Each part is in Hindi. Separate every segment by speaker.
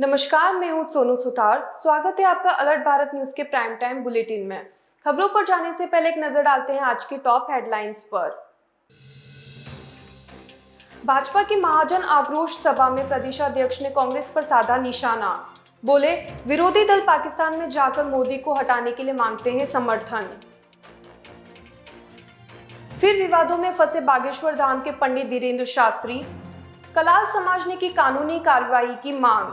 Speaker 1: नमस्कार, मैं हूं सोनू सुतार। स्वागत है आपका अलर्ट भारत न्यूज के प्राइम टाइम बुलेटिन में। खबरों पर जाने से पहले एक नजर डालते हैं आज की टॉप हेडलाइंस पर। भाजपा की महाजन आक्रोश सभा में प्रदेशाध्यक्ष ने कांग्रेस पर साधा निशाना। बोले, विरोधी दल पाकिस्तान में जाकर मोदी को हटाने के लिए मांगते हैं समर्थन। फिर विवादों में फंसे बागेश्वर धाम के पंडित धीरेन्द्र शास्त्री। कलाल समाज ने की कानूनी कार्रवाई की मांग।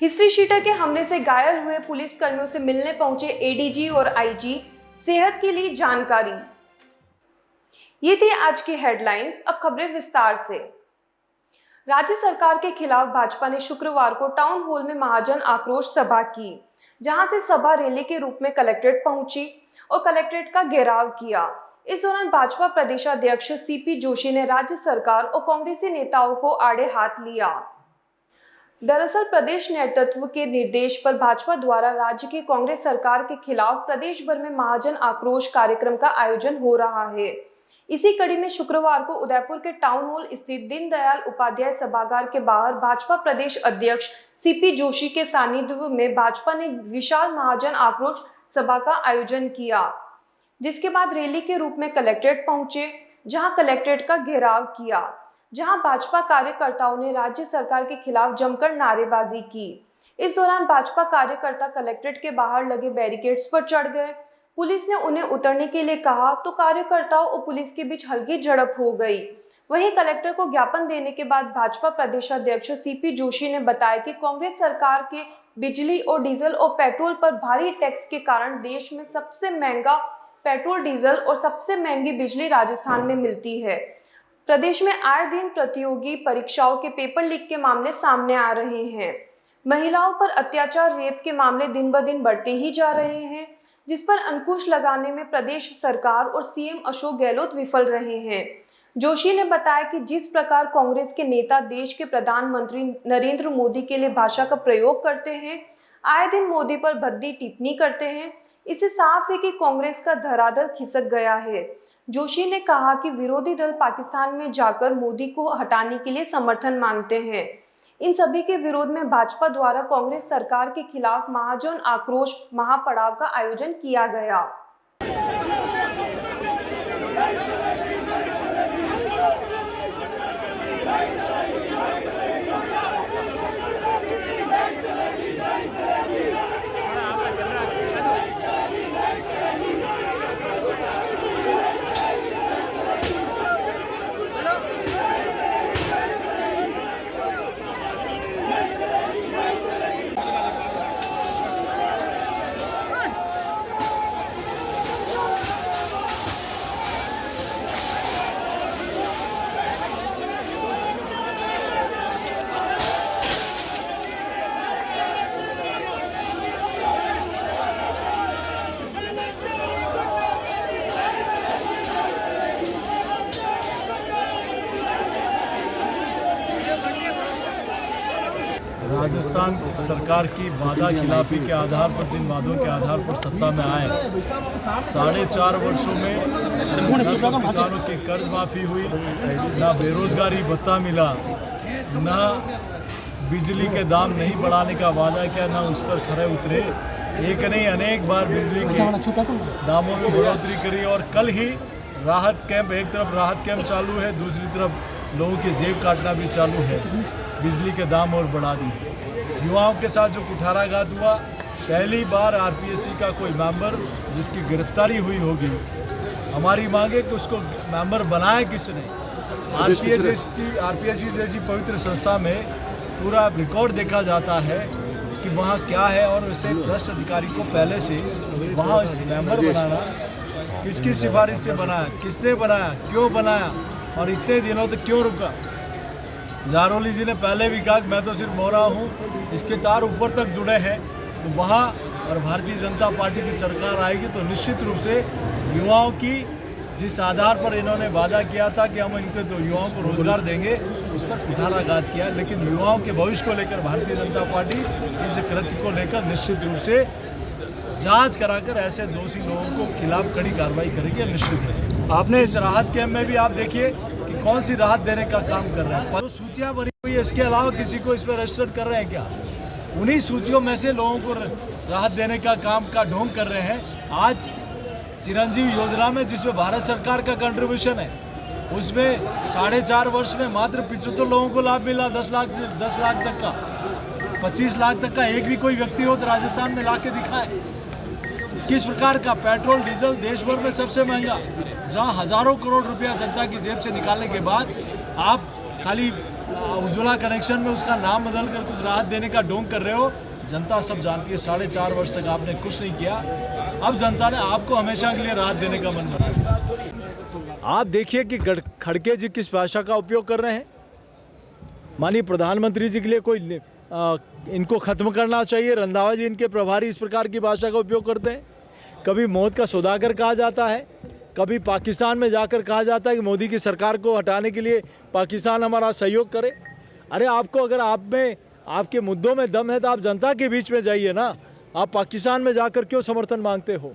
Speaker 1: हिस्ट्री शीटर के हमले से घायल हुए पुलिस कर्मियों से मिलने पहुंचे एडीजी और आईजी, सेहत के लिए जानकारी। ये थी आज की हेडलाइंस। अब खबरें विस्तार से। राज्य सरकार के खिलाफ भाजपा ने शुक्रवार को टाउन हॉल में महाजन आक्रोश सभा की, जहां से सभा रैली के रूप में कलेक्ट्रेट पहुंची और कलेक्ट्रेट का घेराव किया। इस दौरान भाजपा प्रदेशाध्यक्ष सीपी जोशी ने राज्य सरकार और कांग्रेसी नेताओं को आड़े हाथ लिया। दरअसल प्रदेश नेतृत्व के निर्देश पर भाजपा द्वारा राज्य की कांग्रेस सरकार के खिलाफ प्रदेश भर में महाजन आक्रोश कार्यक्रम का आयोजन हो रहा है। इसी कड़ी में शुक्रवार को उदयपुर के टाउन हॉल स्थित दीनदयाल उपाध्याय सभागार के बाहर भाजपा प्रदेश अध्यक्ष सीपी जोशी के सानिध्य में भाजपा ने विशाल महाजन आक्रोश सभा का आयोजन किया, जिसके बाद रैली के रूप में कलेक्ट्रेट पहुंचे, जहां कलेक्ट्रेट का घेराव किया, जहां भाजपा कार्यकर्ताओं ने राज्य सरकार के खिलाफ जमकर नारेबाजी की। इस दौरान भाजपा कार्यकर्ता कलेक्ट्रेट के बाहर लगे बैरिकेड्स पर चढ़ गए। पुलिस ने उन्हें उतरने के लिए कहा तो कार्यकर्ताओं और पुलिस के बीच हल्की झड़प हो गई। वहीं कलेक्टर को ज्ञापन देने के बाद भाजपा प्रदेशाध्यक्ष सीपी जोशी ने बताया कि कांग्रेस सरकार के बिजली और डीजल और पेट्रोल पर भारी टैक्स के कारण देश में सबसे महंगा पेट्रोल डीजल और सबसे महंगी बिजली राजस्थान में मिलती है। प्रदेश में आए दिन प्रतियोगी परीक्षाओं के पेपर लीक के मामले सामने आ रहे हैं। महिलाओं पर अत्याचार, रेप के मामले दिन ब दिन बढ़ते ही जा रहे हैं, जिस पर अंकुश लगाने में प्रदेश सरकार और सीएम अशोक गहलोत विफल रहे हैं। जोशी ने बताया कि जिस प्रकार कांग्रेस के नेता देश के प्रधानमंत्री नरेंद्र मोदी के लिए भाषा का प्रयोग करते हैं, आए दिन मोदी पर भद्दी टिप्पणी करते हैं, इससे साफ है कि कांग्रेस का धरातल खिसक गया है। जोशी ने कहा कि विरोधी दल पाकिस्तान में जाकर मोदी को हटाने के लिए समर्थन मांगते हैं। इन सभी के विरोध में भाजपा द्वारा कांग्रेस सरकार के खिलाफ महाजन आक्रोश महापड़ाव का आयोजन किया गया।
Speaker 2: राजस्थान सरकार की वादा खिलाफी के आधार पर, जिन वादों के आधार पर सत्ता में आए, 4.5 वर्षों में न तो किसानों की कर्ज माफ़ी हुई, ना बेरोजगारी भत्ता मिला, ना बिजली के दाम नहीं बढ़ाने का वादा किया, ना उस पर खरे उतरे। एक नहीं अनेक बार बिजली के दामों की बढ़ोतरी करी और कल ही राहत कैंप, एक तरफ राहत कैंप चालू है, दूसरी तरफ लोगों की जेब काटना भी चालू है। बिजली के दाम और बढ़ा दिए। युवाओं के साथ जो कुठाराघात हुआ, पहली बार आरपीएससी का कोई मेंबर जिसकी गिरफ्तारी हुई होगी, हमारी मांग है कि उसको मेंबर बनाया किसने। आरपीएससी जैसी पवित्र संस्था में पूरा रिकॉर्ड देखा जाता है कि वहाँ क्या है, और उसे भ्रष्ट अधिकारी को पहले से वहाँ इस मेंबर बनाना किसकी सिफारिश से बनाया, किसने बनाया, क्यों बनाया और इतने दिनों तक क्यों रुका। जारोली जी ने पहले भी कहा कि मैं तो सिर्फ मोहरा हूँ, इसके तार ऊपर तक जुड़े हैं। तो वहाँ और भारतीय जनता पार्टी की सरकार आएगी तो निश्चित रूप से युवाओं की, जिस आधार पर इन्होंने वादा किया था कि हम इनके तो युवाओं को रोजगार देंगे, उस पर कुठाराघात किया। लेकिन युवाओं के भविष्य को लेकर भारतीय जनता पार्टी इस कृत्य को लेकर निश्चित रूप से जांच कराकर ऐसे दोषी लोगों को खिलाफ कड़ी कार्रवाई करेगी, निश्चित है। आपने इस राहत कैंप में भी आप देखिए कि कौन सी राहत देने का काम कर रहे हैं। सूचियाँ बनी कोई इसके अलावा किसी को इस पर रजिस्टर कर रहे हैं क्या? उन्हीं सूचियों में से लोगों को राहत देने का काम का ढोंग कर रहे हैं। आज चिरंजीवी योजना में जिसमें भारत सरकार का कंट्रीब्यूशन है, उसमें 4.5 वर्ष में मात्र 75 लोगों को लाभ मिला। 10 लाख से 10 लाख तक का, 25 लाख तक का एक भी कोई व्यक्ति हो तो राजस्थान में ला के दिखाए। किस प्रकार का पेट्रोल डीजल देश भर में सबसे महंगा, जहां हजारों करोड़ रुपया जनता की जेब से निकालने के बाद आप खाली उज्ज्वला कनेक्शन में उसका नाम बदल कर कुछ राहत देने का ढोंग कर रहे हो। जनता सब जानती है 4.5 वर्ष तक आपने कुछ नहीं किया। अब जनता ने आपको हमेशा के लिए राहत देने का मन बना दिया। आप देखिए कि खड़गे जी किस भाषा का उपयोग कर रहे हैं। माननीय प्रधानमंत्री जी के लिए कोई इनको खत्म करना चाहिए। रंधावा जी इनके प्रभारी इस प्रकार की भाषा का उपयोग करते हैं। कभी मौत का सौदागर कहा जाता है, कभी पाकिस्तान में जाकर कहा जाता है कि मोदी की सरकार को हटाने के लिए पाकिस्तान हमारा सहयोग करे। अरे आपको अगर आप में आपके मुद्दों में दम है तो आप जनता के बीच में जाइए ना। आप पाकिस्तान में जाकर क्यों समर्थन मांगते हो?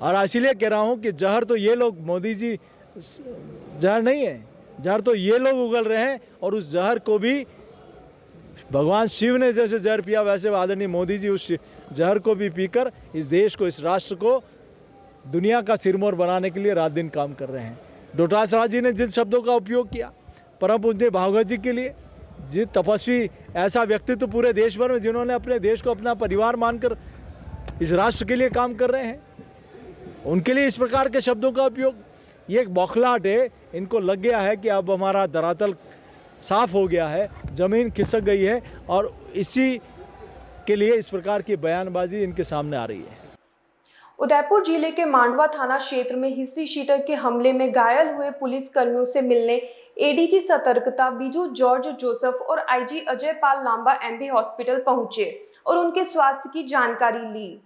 Speaker 2: और इसीलिए कह रहा हूँ कि जहर तो ये लोग, मोदी जी जहर नहीं है, जहर तो ये लोग उगल रहे हैं। और उस जहर को भी भगवान शिव ने जैसे जहर पिया, वैसे आदरणीय मोदी जी उस जहर को भी पीकर इस देश को, इस राष्ट्र को दुनिया का सिरमौर बनाने के लिए रात दिन काम कर रहे हैं। डोटासरा जी ने जिन शब्दों का उपयोग किया परम पूज्य भागवत जी के लिए, जिस तपस्वी ऐसा व्यक्तित्व पूरे देश भर में जिन्होंने अपने देश को अपना परिवार मानकर इस राष्ट्र के लिए काम कर रहे हैं, उनके लिए इस प्रकार के शब्दों का उपयोग, ये एक बौखलाहट है। इनको लग गया है कि अब हमारा धरातल साफ हो गया है, ज़मीन खिसक गई है, और इसी के लिए इस प्रकार की बयानबाजी इनके सामने आ रही है।
Speaker 1: उदयपुर जिले के मांडवा थाना क्षेत्र में हिस्ट्री शीटर के हमले में घायल हुए पुलिस कर्मियों से मिलने एडीजी सतर्कता बीजू जॉर्ज जोसेफ और IG Ajay Pal Lamba MB hospital पहुंचे और उनके स्वास्थ्य की जानकारी ली।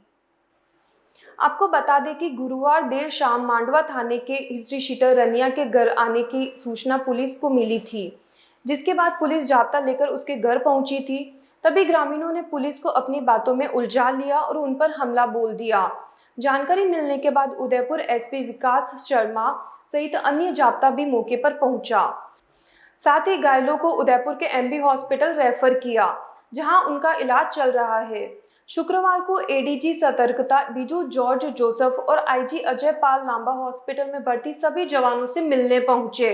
Speaker 1: आपको बता दें कि गुरुवार देर शाम मांडवा थाने के हिस्ट्री शीटर रनिया के घर आने की सूचना पुलिस को मिली थी, जिसके बाद पुलिस जाब्ता लेकर उसके घर पहुंची थी। तभी ग्रामीणों ने पुलिस को अपनी बातों में उलझा लिया और उन पर हमला बोल दिया। जानकारी मिलने के बाद उदयपुर एसपी विकास शर्मा सहित अन्य जाब्ता भी मौके पर पहुंचा। साथ ही घायलों को उदयपुर के एमबी हॉस्पिटल रेफर किया, जहां उनका इलाज चल रहा है। शुक्रवार को एडीजी सतर्कता बीजू जॉर्ज जोसेफ और आईजी अजय पाल लांबा हॉस्पिटल में भर्ती सभी जवानों से मिलने पहुंचे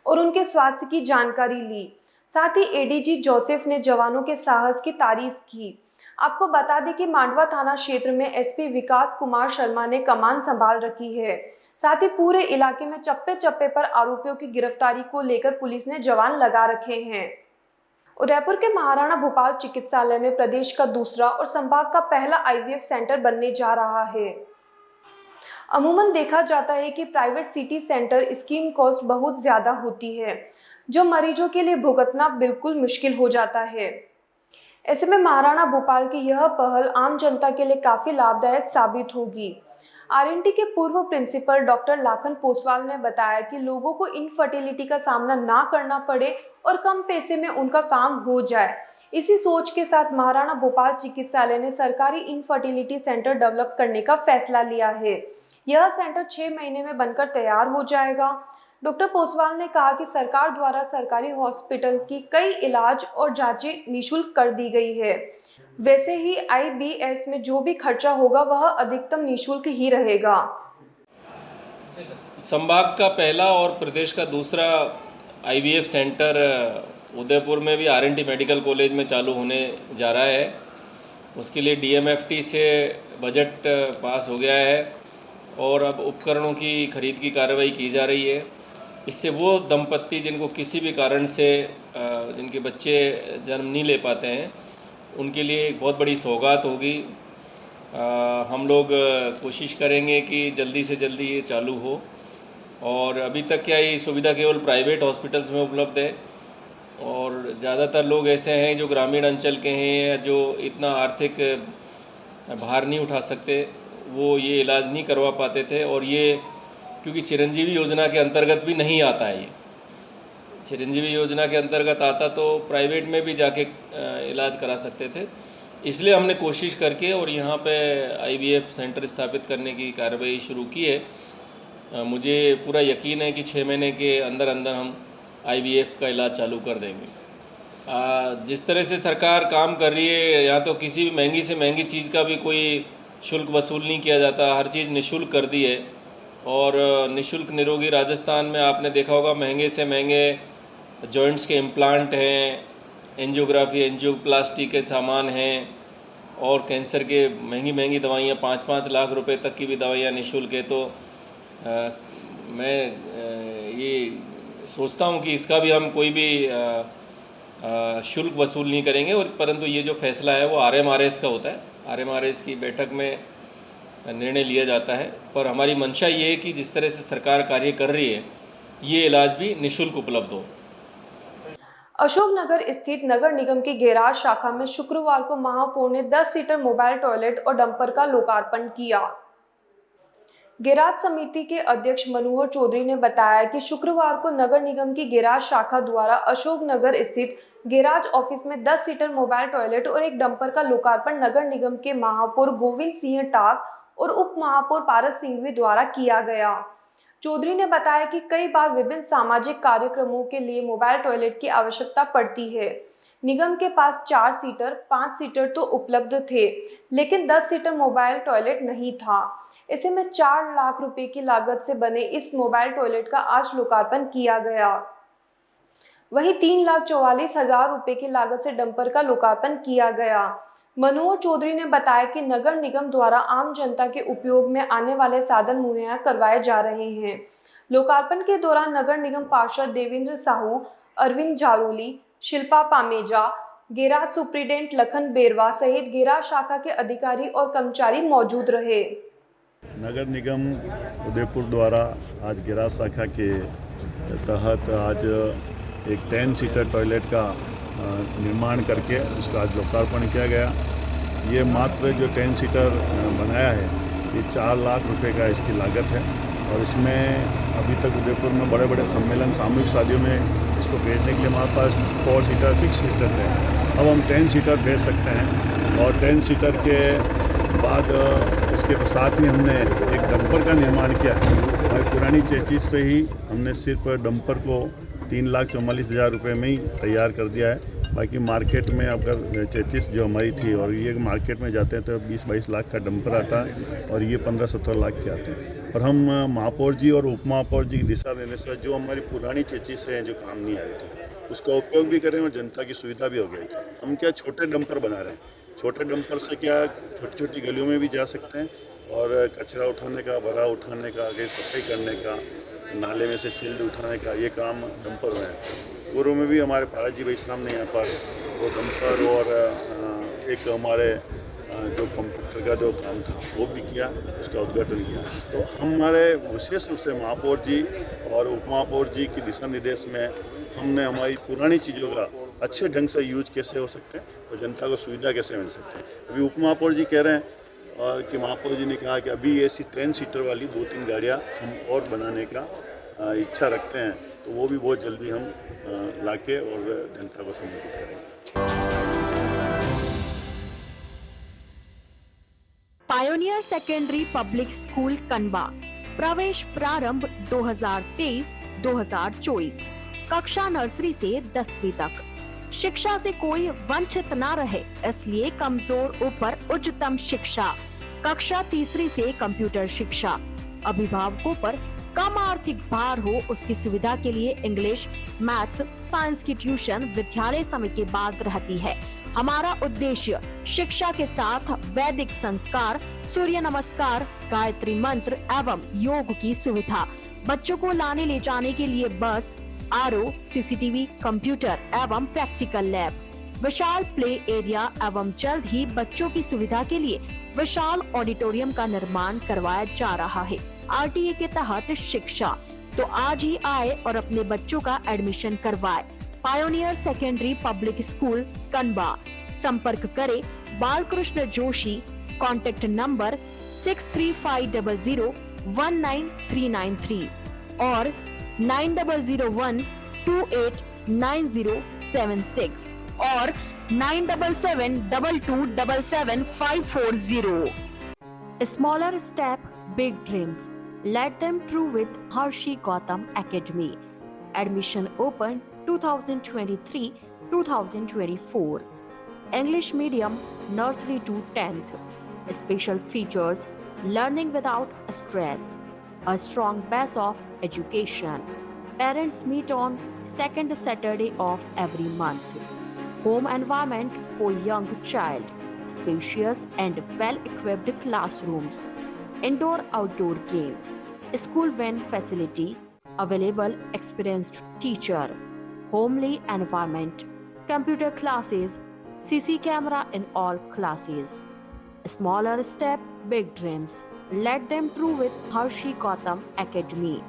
Speaker 1: और उनके स्वास्थ्य की जानकारी ली। साथ ही एडीजी जोसेफ ने जवानों के साहस की तारीफ की। आपको बता दें कि मांडवा थाना क्षेत्र में एसपी विकास कुमार शर्मा ने कमान संभाल रखी है। साथ ही पूरे इलाके में चप्पे चप्पे पर आरोपियों की गिरफ्तारी को लेकर पुलिस ने जवान लगा रखे हैं। उदयपुर के महाराणा भूपाल चिकित्सालय में प्रदेश का दूसरा और संभाग का पहला आईवीएफ सेंटर बनने जा रहा है। अमूमन देखा जाता है कि private city centre scheme cost बहुत ज्यादा होती है, जो मरीजों के लिए भुगतना बिल्कुल मुश्किल हो जाता है। ऐसे में महाराणा भूपाल की यह पहल आम जनता के लिए काफी लाभदायक साबित होगी। आरएनटी के पूर्व प्रिंसिपल डॉक्टर लाखन पोसवाल ने बताया कि लोगों को इनफर्टिलिटी का सामना ना करना पड़े और कम पैसे में उनका काम हो जाए। इसी सोच के साथ महाराणा भूपाल चिकित्सालय ने सरकारी इनफर्टिलिटी सेंटर डेवलप करने का फैसला लिया है। यह सेंटर 6 महीने में बनकर तैयार हो जाएगा। डॉक्टर पोसवाल ने कहा कि सरकार द्वारा सरकारी हॉस्पिटल की कई इलाज और जांचें निःशुल्क कर दी गई है। वैसे ही आईबीएस में जो भी खर्चा होगा वह अधिकतम निःशुल्क ही रहेगा।
Speaker 3: संभाग का पहला और प्रदेश का दूसरा आईवीएफ सेंटर उदयपुर में भी आरएनटी मेडिकल कॉलेज में चालू होने जा रहा है। उसके लिए डीएमएफटी से बजट पास हो गया है और अब उपकरणों की खरीद की कार्रवाई की जा रही है। इससे वो दंपत्ति जिनको किसी भी कारण से जिनके बच्चे जन्म नहीं ले पाते हैं, उनके लिए एक बहुत बड़ी सौगात होगी। हम लोग कोशिश करेंगे कि जल्दी से जल्दी ये चालू हो। और अभी तक क्या ये सुविधा केवल प्राइवेट हॉस्पिटल्स में उपलब्ध है और ज़्यादातर लोग ऐसे हैं जो ग्रामीण अंचल के हैं या जो इतना आर्थिक भार नहीं उठा सकते, वो ये इलाज नहीं करवा पाते थे। और ये क्योंकि चिरंजीवी योजना के अंतर्गत भी नहीं आता है, ये चिरंजीवी योजना के अंतर्गत आता तो प्राइवेट में भी जाके इलाज करा सकते थे। इसलिए हमने कोशिश करके और यहाँ पे आईवीएफ सेंटर स्थापित करने की कार्रवाई शुरू की है। मुझे पूरा यकीन है कि 6 महीने के अंदर अंदर हम आईवीएफ का इलाज चालू कर देंगे। जिस तरह से सरकार काम कर रही है, या तो किसी भी महंगी से महंगी चीज़ का भी कोई शुल्क वसूल नहीं किया जाता, हर चीज़ निःशुल्क कर दी है। और निःशुल्क निरोगी राजस्थान में आपने देखा होगा महंगे से महंगे जॉइंट्स के इम्प्लांट हैं, एंजियोग्राफी एंजियोप्लास्टी के सामान हैं, और कैंसर के महंगी महंगी दवाइयाँ 5-5 लाख रुपए तक की भी दवाइयाँ निःशुल्क है। तो मैं ये सोचता हूँ कि इसका भी हम कोई भी शुल्क वसूल नहीं करेंगे। और परंतु ये जो फैसला है वो RMRS का होता है, RMRS की बैठक में निर्णय लिया जाता है। पर हमारी मंशा ये है कि जिस तरह से सरकार कार्य कर रही है, ये इलाज भी निःशुल्क उपलब्ध हो।
Speaker 1: अशोकनगर स्थित नगर निगम की गैराज शाखा में शुक्रवार को महापौर ने 10 सीटर मोबाइल टॉयलेट और डंपर का लोकार्पण किया। गैराज समिति के अध्यक्ष मनोहर चौधरी ने बताया कि शुक्रवार को नगर निगम की गैराज शाखा द्वारा अशोकनगर स्थित गैराज ऑफिस में 10 सीटर मोबाइल टॉयलेट और एक डंपर का लोकार्पण नगर निगम के महापौर गोविंद सिंह टाक और उप महापौर पारस सिंघवी द्वारा किया गया। चौधरी ने बताया कि कई बार विभिन्न सामाजिक कार्यक्रमों के लिए मोबाइल टॉयलेट की आवश्यकता पड़ती है। निगम के पास 4 सीटर 5 सीटर तो उपलब्ध थे, लेकिन 10 सीटर मोबाइल टॉयलेट नहीं था। ऐसे में 4 लाख रुपए की लागत से बने इस मोबाइल टॉयलेट का आज लोकार्पण किया गया। वहीं 3,44,000 रुपए की लागत से डंपर का लोकार्पण किया गया। मनोहर चौधरी ने बताया कि नगर निगम द्वारा आम जनता के उपयोग में आने वाले साधन मुहैया करवाए जा रहे हैं। लोकार्पण के दौरान नगर निगम पार्षद देवेंद्र साहू, अरविंद जारोली, शिल्पा पामेजा, गैराज सुप्रीडेंट लखन बेरवा सहित गैराज शाखा के अधिकारी और कर्मचारी मौजूद रहे।
Speaker 4: नगर निगम उदयपुर द्वारा आज गैराज शाखा के तहत आज एक 10 सीटर टॉयलेट का निर्माण करके उसका आज लोकार्पण किया गया। ये मात्र जो 10 सीटर बनाया है ये 4 लाख रुपए का इसकी लागत है, और इसमें अभी तक उदयपुर में बड़े बड़े सम्मेलन सामूहिक शादियों में इसको भेजने के लिए हमारे पास 4 सीटर 6 सीटर है। अब हम 10 सीटर भेज सकते हैं, और 10 सीटर के बाद इसके साथ ही हमने एक डंपर का निर्माण किया। हमारी पुरानी चेचिस पे ही हमने सिर्फ डंपर को 3,44,000 रुपये में ही तैयार कर दिया है। बाकी मार्केट में अगर चेचिस जो हमारी थी और ये मार्केट में जाते हैं तो 20-22 लाख का डंपर आता है, और ये 15-17 लाख के आते हैं। और हम महापौर जी और उप महापौर जी की दिशा देने से जो हमारी पुरानी चेचिस है जो काम नहीं आ रही थी उसका उपयोग भी करें और जनता की सुविधा भी हो गई। हम क्या छोटे डंपर बना रहे हैं, छोटे डंपर से क्या छोटी छोटी गलियों में भी जा सकते हैं, और कचरा उठाने का, भरा उठाने का, सफाई करने का, नाले में से छिल्ड उठाने का ये काम डंपर में है। पूर्व में भी हमारे पारा जी भाई सामने यहाँ पर वो डंपर और एक हमारे जो कंप्यूटर का जो काम था वो भी किया, उसका उद्घाटन किया। तो हमारे विशेष रूप से महापौर जी और उप महापौर जी की दिशा निर्देश में हमने हमारी पुरानी चीज़ों का अच्छे ढंग से यूज कैसे हो सकते हैं और जनता को सुविधा कैसे मिल सकती है। अभी उप महापौर जी कह रहे हैं और कि महापौर जी ने कहा कि अभी ऐसी 10 सीटर वाली 2-3 गाड़ियाँ हम और बनाने का इच्छा रखते हैं, तो वो भी बहुत जल्दी हम लाके और जनता को समर्पित करेंगे।
Speaker 5: पायोनियर सेकेंडरी पब्लिक स्कूल कनबा प्रवेश प्रारंभ 2023-2024 कक्षा नर्सरी से 10वीं तक। शिक्षा से कोई वंचित न रहे, इसलिए कमजोर ऊपर उच्चतम शिक्षा। कक्षा 3री से कंप्यूटर शिक्षा। अभिभावकों पर कम आर्थिक भार हो उसकी सुविधा के लिए इंग्लिश, मैथ्स, साइंस की ट्यूशन विद्यालय समय के बाद रहती है। हमारा उद्देश्य शिक्षा के साथ वैदिक संस्कार, सूर्य नमस्कार, गायत्री मंत्र एवं योग की सुविधा। बच्चों को लाने ले जाने के लिए बस, आरओ, सीसीटीवी, कंप्यूटर एवं प्रैक्टिकल लैब, विशाल प्ले एरिया एवं जल्द ही बच्चों की सुविधा के लिए विशाल ऑडिटोरियम का निर्माण करवाया जा रहा है। आरटीए के तहत शिक्षा, तो आज ही आए और अपने बच्चों का एडमिशन करवाए। Pioneer secondary public school Kanba. संपर्क करें बालकृष्ण जोशी, कॉन्टेक्ट नंबर 6350019393 और 9001289076 और 9772277540। Smaller step, big dreams. Let them true with Harshi Gautam Academy. Admission open 2023 2024. English medium nursery to 10th. Special features: learning without stress, a strong base of education. Parents meet on second Saturday of every month. Home environment for young child, spacious and well-equipped classrooms, indoor-outdoor game, school van facility, available experienced teacher, homely environment, computer classes, CC camera in all classes. Smaller step, big dreams. Let them true with Harshi Gautam Academy.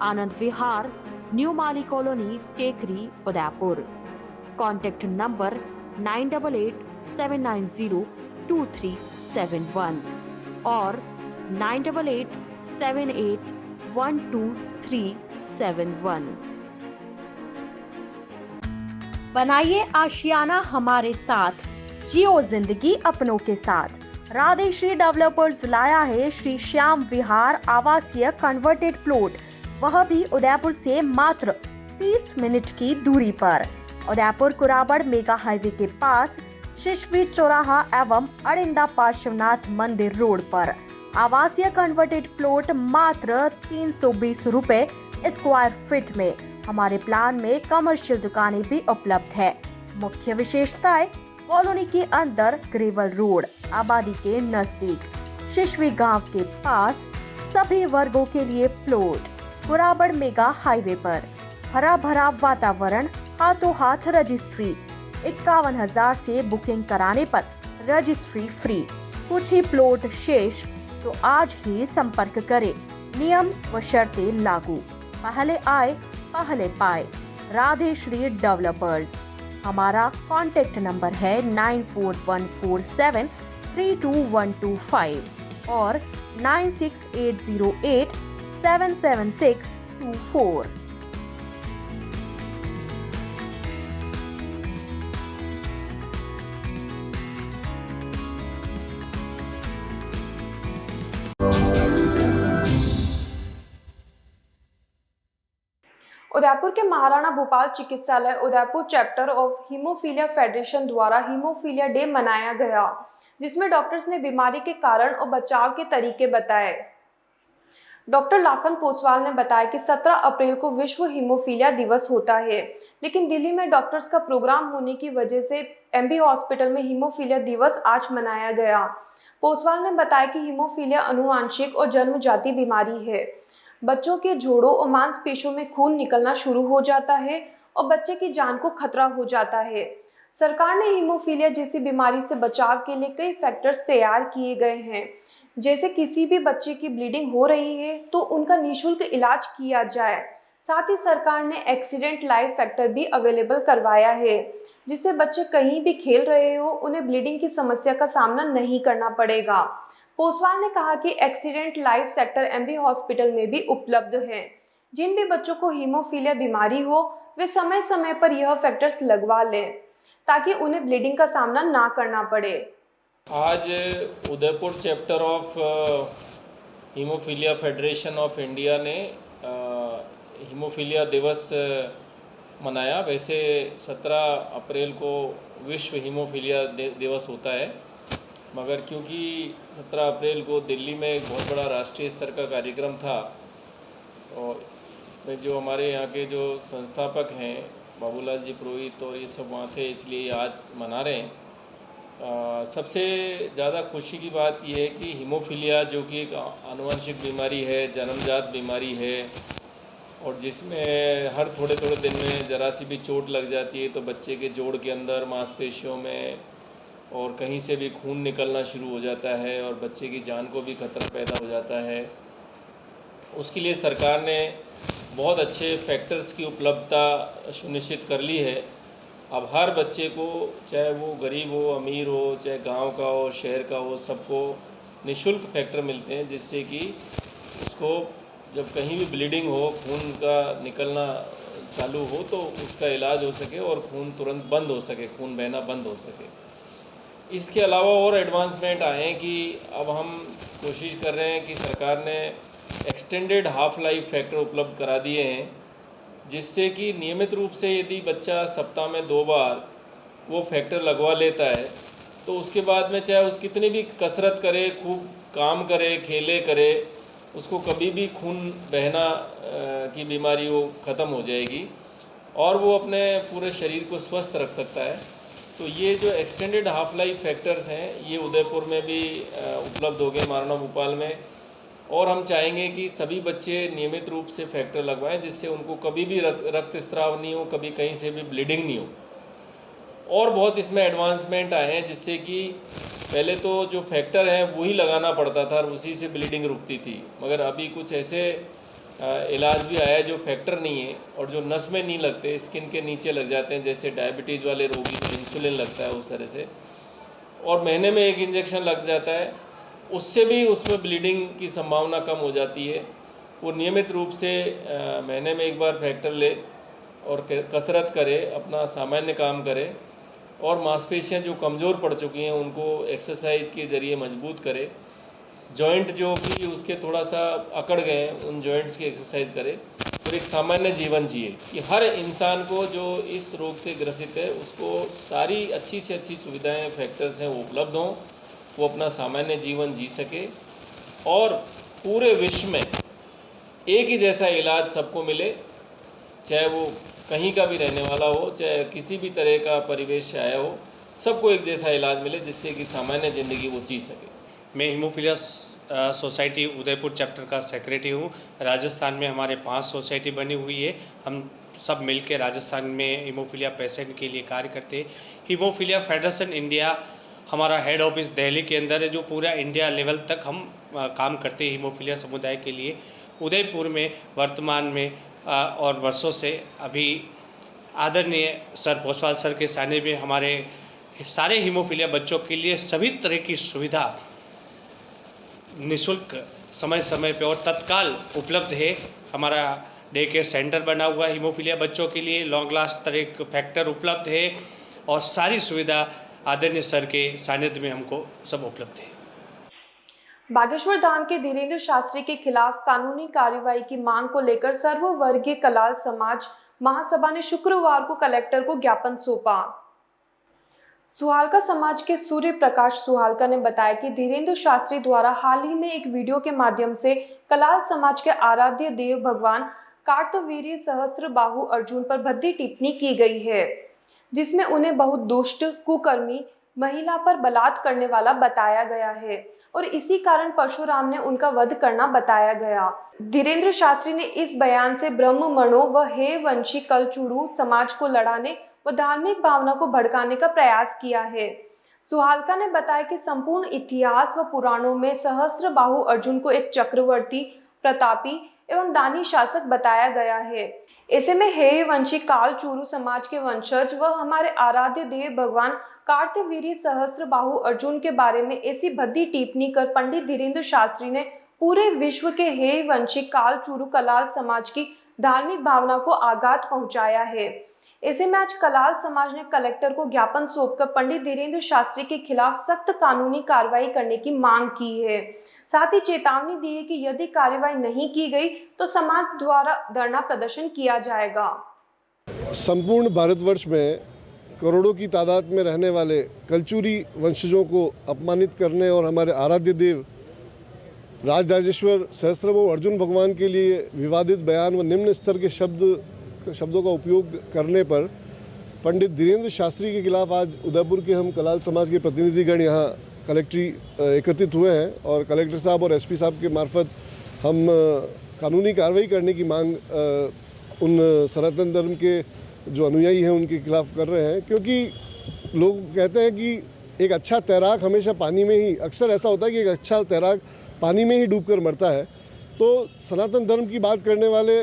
Speaker 5: Anand Vihar, New Mali Colony, Tekri, Udaipur. Contact number 988-790-2371 or 988-78-12371. बनाइए आशियाना हमारे साथ, जियो जिंदगी अपनों के साथ। राधे श्री डेवलपर्स लाया है श्री श्याम विहार आवासीय कन्वर्टेड प्लॉट, वह भी उदयपुर से मात्र 30 मिनट की दूरी पर। उदयपुर कुराबड़ मेगा हाईवे के पास शिशवी चौराहा एवं अड़िंदा पार्श्वनाथ मंदिर रोड पर आवासीय कन्वर्टेड प्लॉट मात्र 320 रुपए स्क्वायर फीट में। हमारे प्लान में कमर्शियल दुकानें भी उपलब्ध है। मुख्य विशेषताएं: कॉलोनी के अंदर ग्रेवल रोड, आबादी के नजदीक, शिशवी गांव के पास, सभी वर्गों के लिए प्लॉट, कुराबड़ मेगा हाईवे पर, हरा भरा वातावरण, हाथों हाथ रजिस्ट्री। 51,000 से बुकिंग कराने पर रजिस्ट्री फ्री। कुछ ही प्लॉट शेष, तो आज ही संपर्क करें। नियम व शर्तें लागू। पहले आए पहले पाए। राधे श्री डेवलपर्स। हमारा कॉन्टेक्ट नंबर है 9414732125 और 9680877624।
Speaker 1: उदयपुर के महाराणा भोपाल चिकित्सालय Udaipur chapter of haemophilia federation द्वारा हीमोफीलिया डे मनाया गया, जिसमें डॉक्टर्स ने बीमारी के कारण और बचाव के तरीके बताए। डॉक्टर लाखन पोसवाल ने बताया कि 17 अप्रैल को विश्व हीमोफीलिया दिवस होता है, लेकिन दिल्ली में डॉक्टर्स का प्रोग्राम होने की वजह से एमबी हॉस्पिटल में हीमोफीलिया दिवस आज मनाया गया। पोसवाल ने बताया कि हीमोफीलिया अनुवांशिक और जन्मजाति बीमारी है। बच्चों के जोड़ों और मांसपेशियों में खून निकलना शुरू हो जाता है और बच्चे की जान को खतरा हो जाता है। सरकार ने हीमोफीलिया जैसी बीमारी से बचाव के लिए कई फैक्टर्स तैयार किए गए हैं, जैसे किसी भी बच्चे की ब्लीडिंग हो रही है तो उनका निःशुल्क इलाज किया जाए। साथ ही सरकार ने एक्सीडेंट लाइफ फैक्टर भी अवेलेबल करवाया है, जिससे बच्चे कहीं भी खेल रहे हो उन्हें ब्लीडिंग की समस्या का सामना नहीं करना पड़ेगा। पोसवाल ने कहा कि accident life sector MB hospital में भी उपलब्ध है। जिन भी बच्चों को हीमोफीलिया बीमारी हो वे समय समय पर यह फैक्टर्स लगवा लें, ताकि उन्हें ब्लीडिंग का सामना ना करना पड़े।
Speaker 3: आज Udaipur chapter of haemophilia federation of India ने हीमोफीलिया दिवस मनाया। वैसे 17 अप्रैल को विश्व हीमोफीलिया दिवस होता है, मगर क्योंकि 17 अप्रैल को दिल्ली में एक बहुत बड़ा राष्ट्रीय स्तर का कार्यक्रम था और इसमें जो हमारे यहाँ के जो संस्थापक हैं बाबूलाल जी पुरोहित और ये सब वहाँ थे, इसलिए आज मना रहे हैं। सबसे ज़्यादा खुशी की बात यह है कि हीमोफीलिया जो कि एक आनुवंशिक बीमारी है, जन्मजात बीमारी है और जिसमें हर थोड़े थोड़े दिन में ज़रा सी भी चोट लग जाती है तो बच्चे के जोड़ के अंदर मांसपेशियों में और कहीं से भी खून निकलना शुरू हो जाता है और बच्चे की जान को भी खतरा पैदा हो जाता है। उसके लिए सरकार ने बहुत अच्छे फैक्टर्स की उपलब्धता सुनिश्चित कर ली है। अब हर बच्चे को, चाहे वो गरीब हो, अमीर हो, चाहे गांव का हो, शहर का हो, सबको निःशुल्क फैक्टर मिलते हैं, जिससे कि उसको जब कहीं भी ब्लीडिंग हो, खून का निकलना चालू हो तो उसका इलाज हो सके और खून तुरंत बंद हो सके, खून बहना बंद हो सके। इसके अलावा और एडवांसमेंट आए हैं कि अब हम कोशिश कर रहे हैं कि सरकार ने एक्सटेंडेड हाफ लाइफ फैक्टर उपलब्ध करा दिए हैं जिससे कि नियमित रूप से यदि बच्चा सप्ताह में 2 बार वो फैक्टर लगवा लेता है तो उसके बाद में चाहे उस कितनी भी कसरत करे, खूब काम करे, खेले करे, उसको कभी भी खून बहना की बीमारी वो ख़त्म हो जाएगी और वो अपने पूरे शरीर को स्वस्थ रख सकता है। तो ये जो एक्सटेंडेड हाफ लाइफ फैक्टर्स हैं ये उदयपुर में भी उपलब्ध हो गए, मारना भोपाल में, और हम चाहेंगे कि सभी बच्चे नियमित रूप से फैक्टर लगवाएं जिससे उनको कभी भी रक्तस्राव नहीं हो, कभी कहीं से भी ब्लीडिंग नहीं हो। और बहुत इसमें एडवांसमेंट आए हैं जिससे कि पहले तो जो फैक्टर हैं वही लगाना पड़ता था और उसी से ब्लीडिंग रुकती थी, मगर अभी कुछ ऐसे इलाज भी आया है जो फैक्टर नहीं है और जो नस में नहीं लगते, स्किन के नीचे लग जाते हैं, जैसे डायबिटीज़ वाले रोगी को इंसुलिन लगता है उस तरह से, और महीने में 1 इंजेक्शन लग जाता है, उससे भी उसमें ब्लीडिंग की संभावना कम हो जाती है। वो नियमित रूप से महीने में 1 बार फैक्टर ले और कसरत करे, अपना सामान्य काम करे और मांसपेशियां जो कमज़ोर पड़ चुकी हैं उनको एक्सरसाइज के ज़रिए मजबूत करे, जॉइंट जो भी उसके थोड़ा सा अकड़ गए हैं उन जॉइंट्स की एक्सरसाइज करे और एक सामान्य जीवन जिए। कि हर इंसान को जो इस रोग से ग्रसित है उसको सारी अच्छी से अच्छी सुविधाएं, फैक्टर्स हैं वो उपलब्ध हों, वो अपना सामान्य जीवन जी सके और पूरे विश्व में एक ही जैसा इलाज सबको मिले, चाहे वो कहीं का भी रहने वाला हो, चाहे किसी भी तरह का परिवेश से आया हो, सबको एक जैसा इलाज मिले जिससे कि सामान्य ज़िंदगी वो जी सके।
Speaker 6: मैं हीमोफीलिया सोसाइटी उदयपुर चैप्टर का सेक्रेटरी हूँ। राजस्थान में हमारे 5 सोसाइटी बनी हुई है। हम सब मिलकर राजस्थान में हीमोफीलिया पेशेंट के लिए कार्य करते हैं। हीमोफीलिया फेडरेशन इंडिया हमारा हेड ऑफिस दिल्ली के अंदर है, जो पूरा इंडिया लेवल तक हम काम करते हैं हीमोफीलिया समुदाय के लिए। उदयपुर में वर्तमान में और वर्षों से अभी आदरणीय सर पोसवाल सर के सानिध्य में हमारे सारे हीमोफीलिया बच्चों के लिए सभी तरह की सुविधा निःशुल्क समय समय पे और तत्काल उपलब्ध है। हमारा डे केयर सेंटर बना हुआ है हीमोफीलिया बच्चों के लिए, लॉन्ग लास्ट तरह फैक्टर उपलब्ध है और सारी सुविधा आदरणीय सर के सानिध्य में हमको सब उपलब्ध है।
Speaker 1: बागेश्वर धाम के धीरेन्द्र शास्त्री के खिलाफ कानूनी कार्यवाही की मांग को लेकर सर्ववर्गीय कलाल समाज महासभा ने शुक्रवार को कलेक्टर को ज्ञापन सौंपा। सुहालका समाज के सूर्य प्रकाश सुहालका ने बताया कि धीरेन्द्र शास्त्री द्वारा हाल ही में एक वीडियो के माध्यम से कलाल समाज के आराध्य देव भगवान कार्तवीर्य सहस्त्रबाहु अर्जुन पर भद्दी टिप्पणी की गई है, जिसमें उन्हें बहुत दुष्ट, कुकर्मी, महिला पर बलात्कार करने वाला बताया गया है और इसी कारण परशुराम ने उनका वध करना बताया गया। धीरेन्द्र शास्त्री ने इस बयान से ब्रह्ममणों व हे वंशी कलचुरू समाज को लड़ाने व धार्मिक भावना को भड़काने का प्रयास किया है। सुहालका ने बताया कि संपूर्ण इतिहास व पुराणों में सहस्त्रबाहु अर्जुन को एक चक्रवर्ती, प्रतापी एवं दानी शासक बताया गया है। ऐसे में हे वंशी कालचूरू समाज के वंशज व हमारे आराध्य देव भगवान कार्तवीर्य सहस्त्रबाहु अर्जुन के बारे में ऐसी भद्दी टिप्पणी कर पंडित धीरेन्द्र शास्त्री ने पूरे विश्व के हे वंशी कालचूरू कलाल समाज की धार्मिक भावना को आघात पहुंचाया है। ऐसे में आज कलाल समाज ने कलेक्टर को ज्ञापन सौंपकर पंडित धीरेन्द्र शास्त्री के खिलाफ सख्त कानूनी कार्रवाई करने की मांग की है। साथ ही चेतावनी दी है कि यदि कार्रवाई नहीं की गई तो समाज द्वारा धरना प्रदर्शन किया जाएगा।
Speaker 7: संपूर्ण भारतवर्ष में करोड़ों की तादाद में रहने वाले कलचुरी वंशजों को अपमानित करने और हमारे आराध्य देव राजराजेश्वर सहस्त्रबाहु अर्जुन भगवान के लिए विवादित बयान व निम्न स्तर के शब्दों का उपयोग करने पर पंडित धीरेन्द्र शास्त्री के खिलाफ आज उदयपुर के हम कलाल समाज के प्रतिनिधिगण यहाँ कलेक्ट्री एकत्रित हुए हैं और कलेक्टर साहब और एसपी साहब के मार्फत हम कानूनी कार्रवाई करने की मांग उन सनातन धर्म के जो अनुयायी हैं उनके खिलाफ कर रहे हैं। क्योंकि लोग कहते हैं कि एक अच्छा तैराक हमेशा पानी में ही, अक्सर ऐसा होता है कि एक अच्छा तैराक पानी में ही डूबकर मरता है। तो सनातन धर्म की बात करने वाले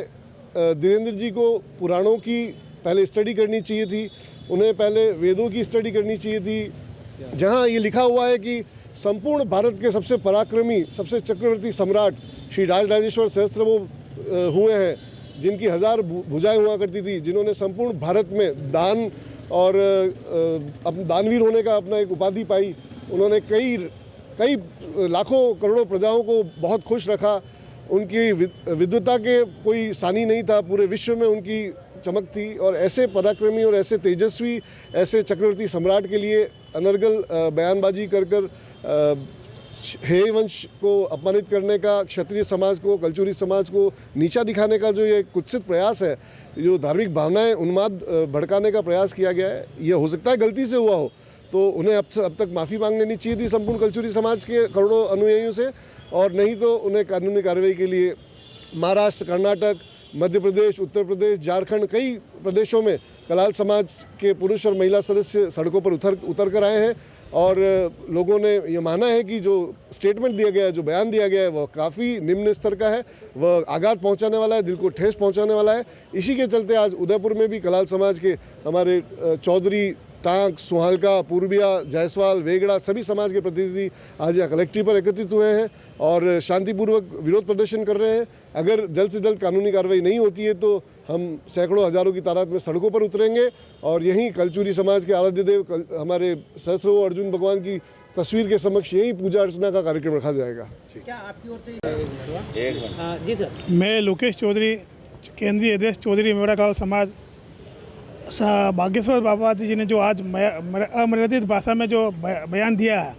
Speaker 7: धीरेन्द्र जी को पुराणों की पहले स्टडी करनी चाहिए थी, उन्हें पहले वेदों की स्टडी करनी चाहिए थी, जहां ये लिखा हुआ है कि संपूर्ण भारत के सबसे पराक्रमी, सबसे चक्रवर्ती सम्राट श्री राजराजेश्वर सहस्त्रबाहु हुए हैं, जिनकी 1000 भुजाएं हुआ करती थी, जिन्होंने संपूर्ण भारत में दान और दानवीर होने का अपना एक उपाधि पाई। उन्होंने कई लाखों करोड़ों प्रजाओं को बहुत खुश रखा उनकी विद्वता के कोई सानी नहीं था, पूरे विश्व में उनकी चमक थी। और ऐसे पराक्रमी और ऐसे तेजस्वी, ऐसे चक्रवर्ती सम्राट के लिए अनर्गल बयानबाजी कर हे वंश को अपमानित करने का, क्षत्रिय समाज को, कलचुरी समाज को नीचा दिखाने का जो ये कुत्सित प्रयास है, जो धार्मिक भावनाएं उन्माद भड़काने का प्रयास किया गया है, ये हो सकता है गलती से हुआ हो, तो उन्हें अब तक माफ़ी मांग लेनी चाहिए थी संपूर्ण कलचुरी समाज के करोड़ों अनुयायियों से, और नहीं तो उन्हें कानूनी कार्रवाई के लिए महाराष्ट्र, कर्नाटक, मध्य प्रदेश, उत्तर प्रदेश, झारखंड, कई प्रदेशों में कलाल समाज के पुरुष और महिला सदस्य सड़कों पर उतर कर आए हैं। और लोगों ने ये माना है कि जो स्टेटमेंट दिया गया है, जो बयान दिया गया है, वह काफ़ी निम्न स्तर का है, वह आघात पहुंचाने वाला है, दिल को ठेस पहुंचाने वाला है। इसी के चलते आज उदयपुर में भी कलाल समाज के हमारे चौधरी, टांक, सुहालका, पूर्बिया, जायसवाल, वेगड़ा सभी समाज के प्रतिनिधि आज यहाँ कलेक्ट्री पर एकत्रित हुए हैं और शांतिपूर्वक विरोध प्रदर्शन कर रहे हैं। अगर जल्द से जल्द कानूनी कार्रवाई नहीं होती है तो हम सैकड़ों हजारों की तादाद में सड़कों पर उतरेंगे और यहीं कलचुरी समाज के आराध्य देव हमारे सहस्रों अर्जुन भगवान की तस्वीर के समक्ष यही पूजा अर्चना का कार्यक्रम रखा जाएगा।
Speaker 8: क्या आपकी ओर से? जी सर।
Speaker 9: मैं लोकेश चौधरी, केंद्रीय अध्यक्ष चौधरी मेवाड़ा कलाल समाज। बागेश्वर बाबा जी ने जो आज अमर्यादित भाषा में जो बयान दिया है,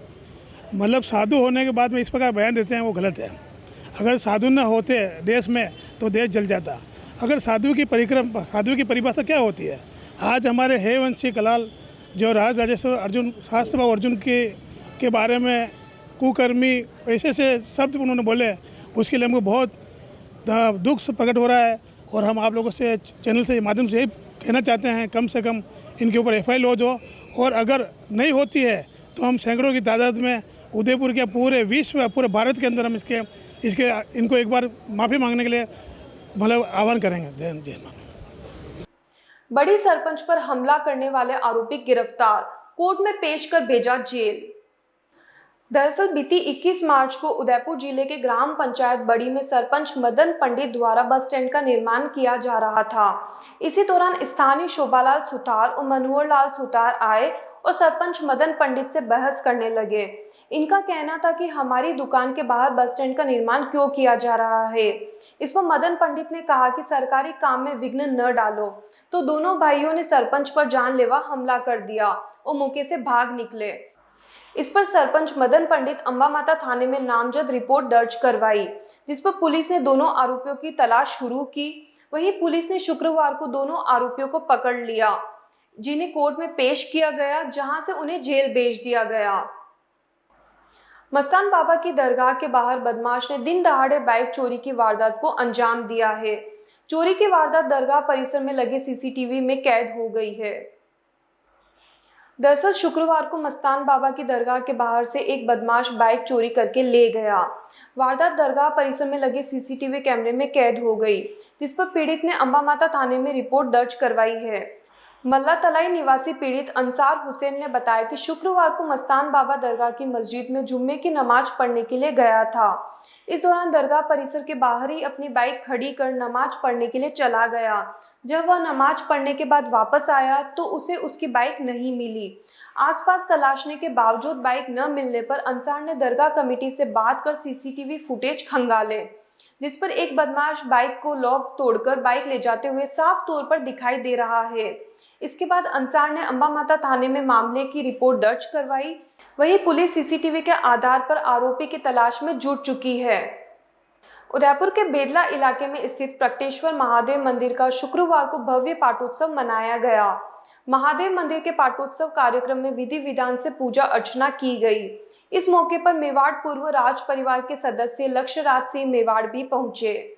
Speaker 9: मतलब साधु होने के बाद में इस प्रकार बयान देते हैं, वो गलत है। अगर साधु न होते देश में तो देश जल जाता। अगर साधु की परिभाषा क्या होती है? आज हमारे हे वंशी कलाल जो राजेश्वर अर्जुन, शास्त्र बाबू अर्जुन के बारे में कुकर्मी ऐसे ऐसे शब्द उन्होंने बोले, उसके लिए हमको बहुत दुख प्रकट हो रहा है। और हम आप लोगों से चैनल से माध्यम से कहना चाहते हैं, कम से कम इनके ऊपर FIR लॉन्च हो, और अगर नहीं होती है तो हम सैकड़ों की तादाद में उदयपुर के पूरे विश्व, पूरे भारत के अंदर हम इनको एक बार माफ़ी मांगने के लिए मतलब आह्वान करेंगे। जय मां।
Speaker 1: बड़ी सरपंच पर हमला करने वाले आरोपी गिरफ्तार, कोर्ट में पेश कर भेजा जेल। दरअसल बीती 21 मार्च को उदयपुर जिले के ग्राम पंचायत बड़ी में सरपंच मदन पंडित द्वारा बस स्टैंड का निर्माण किया जा रहा था। इसी दौरान स्थानीय शोभालाल सुतार और मनोहर लाल सुतार आए और सरपंच मदन पंडित से बहस करने लगे। इनका कहना था कि हमारी दुकान के बाहर बस स्टैंड का निर्माण क्यों किया जा रहा है। इस पर मदन पंडित ने कहा कि सरकारी काम में विघ्न न डालो, तो दोनों भाइयों ने सरपंच पर जानलेवा हमला कर दिया और मौके से भाग निकले। इस पर सरपंच मदन पंडित अंबा माता थाने में नामजद रिपोर्ट दर्ज करवाई, जिस पर पुलिस ने दोनों आरोपियों की तलाश शुरू की। वहीं पुलिस ने शुक्रवार को दोनों आरोपियों को पकड़ लिया, जिन्हें कोर्ट में पेश किया गया, जहां से उन्हें जेल भेज दिया गया। मस्तान बाबा की दरगाह के बाहर बदमाश ने दिन दहाड़े बाइक चोरी की वारदात को अंजाम दिया है। चोरी की वारदात दरगाह परिसर में लगे CCTV में कैद हो गई है। दरअसल शुक्रवार को मस्तान बाबा की दरगाह के बाहर से एक बदमाश बाइक चोरी करके ले गया। वारदात दरगाह परिसर में लगे CCTV कैमरे में कैद हो गई, जिस पर पीड़ित ने अंबा माता थाने में रिपोर्ट दर्ज करवाई है। मल्ला तलाई निवासी पीड़ित अंसार हुसैन ने बताया कि शुक्रवार को मस्तान बाबा दरगाह की मस्जिद में जुम्मे की नमाज पढ़ने के लिए गया था। इस दौरान दरगाह परिसर के बाहर ही अपनी बाइक खड़ी कर नमाज पढ़ने के लिए चला गया। जब वह नमाज पढ़ने के बाद वापस आया तो उसे उसकी बाइक नहीं मिली। आसपास तलाशने के बावजूद बाइक न मिलने पर अंसार ने दरगाह कमेटी से बात कर CCTV फुटेज खंगाले, जिस पर एक बदमाश बाइक को लॉक तोड़कर बाइक ले जाते हुए साफ तौर पर दिखाई दे रहा है। इसके बाद अंसार ने अंबा माता थाने में मामले की रिपोर्ट दर्ज करवाई। वहीं पुलिस CCTV के आधार पर आरोपी की तलाश में जुट चुकी है। उदयपुर के बेदला इलाके में स्थित प्रकटेश्वर महादेव मंदिर का शुक्रवार को भव्य पाटोत्सव मनाया गया। महादेव मंदिर के पाटोत्सव कार्यक्रम में विधि विधान से पूजा अर्चना की गई। इस मौके पर मेवाड़ पूर्व राज परिवार के सदस्य लक्ष्यराज सिंह मेवाड़ भी पहुंचे।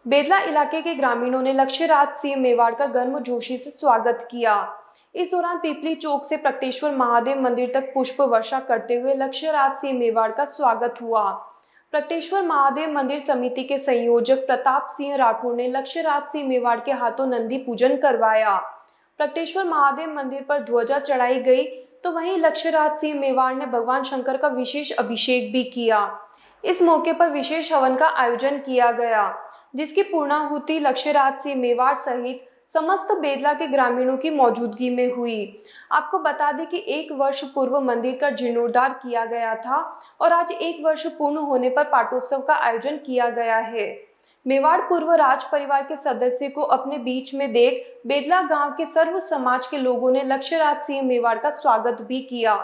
Speaker 1: बेदला इलाके के ग्रामीणों ने लक्ष्यराज सिंह मेवाड़ का गर्मजोशी से स्वागत किया। इस दौरान पीपली चौक से प्रकटेश्वर महादेव मंदिर तक पुष्प वर्षा करते हुए लक्ष्यराज सिंह मेवाड़ का स्वागत हुआ। प्रकटेश्वर महादेव मंदिर समिति के संयोजक प्रताप सिंह राठौर ने लक्ष्यराज सिंह मेवाड़ के हाथों नंदी पूजन करवाया। प्रकटेश्वर महादेव मंदिर पर ध्वजा चढ़ाई गई, तो वहीं लक्ष्यराज सिंह मेवाड़ ने भगवान शंकर का विशेष अभिषेक भी किया। इस मौके पर विशेष हवन का आयोजन किया गया, जिसकी पूर्णाहुति लक्ष्यराज सिंह मेवाड़ सहित समस्त बेदला के ग्रामीणों की मौजूदगी में हुई। आपको बता दें कि 1 वर्ष पूर्व मंदिर का जीर्णोद्धार किया गया था और आज 1 वर्ष पूर्ण होने पर पाटोत्सव का आयोजन किया गया है। मेवाड़ पूर्व राज परिवार के सदस्य को अपने बीच में देख बेदला गांव के सर्व समाज के लोगों ने लक्ष्यराज सिंह मेवाड़ का स्वागत भी किया।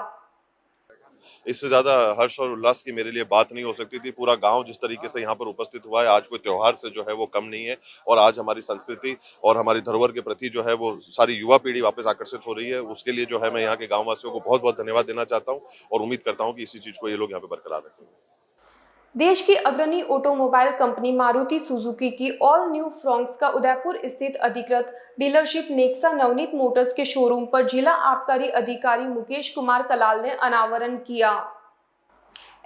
Speaker 10: इससे ज्यादा हर्ष और उल्लास की मेरे लिए बात नहीं हो सकती थी। पूरा गांव जिस तरीके से यहाँ पर उपस्थित हुआ है, आज कोई त्योहार से जो है वो कम नहीं है और आज हमारी संस्कृति और हमारी धरोहर के प्रति जो है वो सारी युवा पीढ़ी वापस आकर्षित हो रही है। उसके लिए जो है मैं यहाँ के गाँव वासियों को बहुत बहुत धन्यवाद देना चाहता हूँ और उम्मीद करता हूँ कि इसी चीज को ये लोग यहाँ पे बरकरार रखेंगे।
Speaker 1: देश की अग्रणी ऑटोमोबाइल कंपनी मारुति सुजुकी की ऑल न्यू फ्रॉन्क्स का उदयपुर स्थित अधिकृत डीलरशिप नेक्सा नवनीत मोटर्स के शोरूम पर जिला आबकारी अधिकारी मुकेश कुमार कलाल ने अनावरण किया।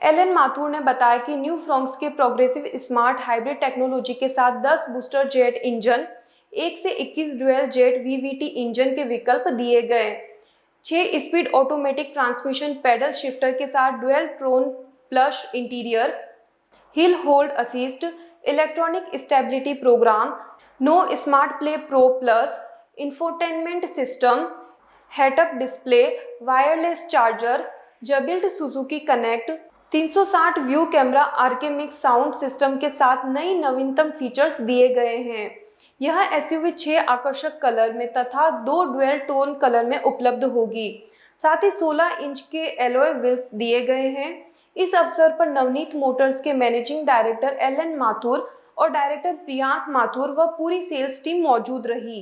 Speaker 1: एलन माथुर ने बताया कि न्यू फ्रॉन्क्स के प्रोग्रेसिव स्मार्ट हाइब्रिड टेक्नोलॉजी के साथ 10 बूस्टर जेट इंजन, 1 से 21 ड्यूअल जेट वीवीटी इंजन के विकल्प दिए गए। 6 speed automatic transmission paddle shifter के साथ dual tone plus interior, hill hold assist, electronic stability program, नो smart play pro plus, infotainment system, head up display, wireless charger, जबिल्ट Suzuki connect, 360 view camera, Arkamys sound system के साथ नई नवीनतम फीचर्स दिए गए हैं। यह एसयूवी 6 आकर्षक कलर में तथा 2 डुअल टोन कलर में उपलब्ध होगी। साथ ही 16 इंच के एलॉय व्हील्स दिए गए हैं। इस अवसर पर नवनीत मोटर्स के मैनेजिंग डायरेक्टर एलन माथुर और डायरेक्टर प्रियांक माथुर व पूरी सेल्स टीम मौजूद रही।